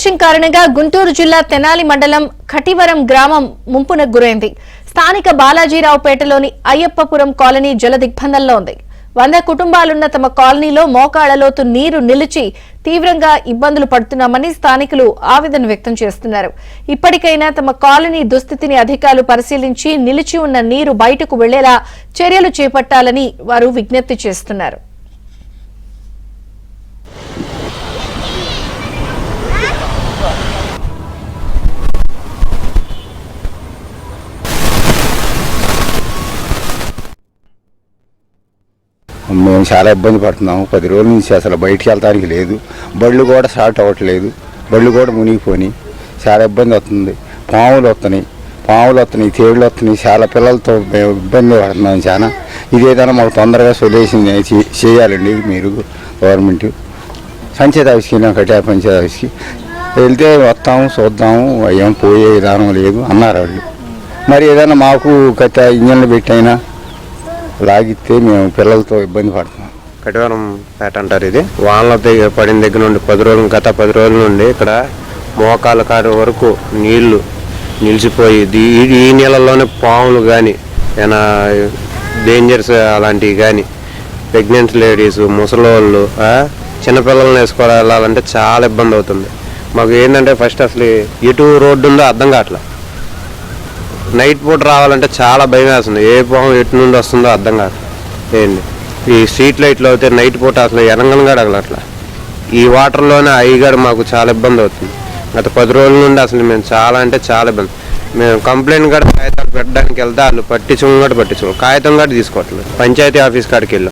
కాలుష్యం కారణంగా గుంటూరు జిల్లా తెనాలి మండలం ఖటివరం గ్రామం ముంపునకు గురైంది. స్థానిక బాలాజీరావుపేటలోని అయ్యప్పపురం కాలనీ జలదిగ్బంధంలో ఉంది. 100 కుటుంబాలున్న తమ కాలనీలో మోకాళ్లలోతు నీరు నిలిచి తీవ్రంగా ఇబ్బందులు పడుతున్నామని స్థానికులు ఆవేదన వ్యక్తం చేస్తున్నారు. ఇప్పటికైనా తమ కాలనీ దుస్థితిని అధికారులు పరిశీలించి నిలిచి ఉన్న నీరు బయటకు వెళ్లేలా చర్యలు చేపట్టాలని వారు విజ్ఞప్తి చేస్తున్నారు. మేము చాలా ఇబ్బంది పడుతున్నాము. 10 రోజుల నుంచి అసలు బయటికి వెళ్ళడానికి లేదు. బళ్ళు కూడా స్టార్ట్ అవ్వట్లేదు. బళ్ళు కూడా మునిగిపోయి చాలా ఇబ్బంది అవుతుంది. పాములు వస్తున్నాయి, తేళ్లు వస్తున్నాయి. చాలా పిల్లలతో మేము ఇబ్బంది పడుతున్నాం చాలా. ఇదేదైనా మాకు తొందరగా సొల్యూషన్ చేయాలండి మీరు గవర్నమెంట్. పంచాయతీ ఆఫీస్కి వెళ్ళాం, కట్టే పంచాయతీ ఆఫీస్కి వెళ్తే వస్తాము చూద్దాము, ఏం పోయే విధానం లేదు అన్నారు వాళ్ళు. మరి ఏదైనా మాకు కట్ట ఇంజన్లు పెట్టైనా లాగితే మేము పిల్లలతో ఇబ్బంది పడుతున్నాం. కటివరం పేట అంటారు. ఇది వానల పడిన దగ్గర నుండి గత 10 రోజుల నుండి ఇక్కడ మోకాల కాడి వరకు నీళ్లు నిలిచిపోయి ఈ నీళ్ళల్లోనే పాములు కానీ ఏమైనా డేంజర్స్ అలాంటివి కానీ ప్రెగ్నెంట్ లేడీస్, ముసలోళ్ళు, చిన్నపిల్లల్ని వేసుకోవాలి వెళ్ళాలంటే చాలా ఇబ్బంది అవుతుంది. మాకు ఏంటంటే ఫస్ట్ అసలు ఎటు రోడ్డు ఉందో అర్థం కావట్లేదు. నైట్ పూట రావాలంటే చాలా భయం వేస్తుంది. ఏ పాము ఎటు నుండి వస్తుందో అర్థం కాదు. ఏంటి ఈ స్ట్రీట్ లైట్లు అయితే నైట్ పూట అసలు ఎనంగనగా అట్లా ఈ వాటర్లోనే అయ్యగారు మాకు చాలా ఇబ్బంది అవుతుంది. గత 10 రోజుల నుండి అసలు మేము చాలా అంటే చాలా ఇబ్బంది. మేము కంప్లైంట్ కూడా కాగితాలు పెట్టడానికి వెళ్తే వాళ్ళు పట్టించుకోవడం కాగితం కూడా తీసుకోవట్లేదు. పంచాయతీ ఆఫీస్ కాడికి వెళ్ళాం.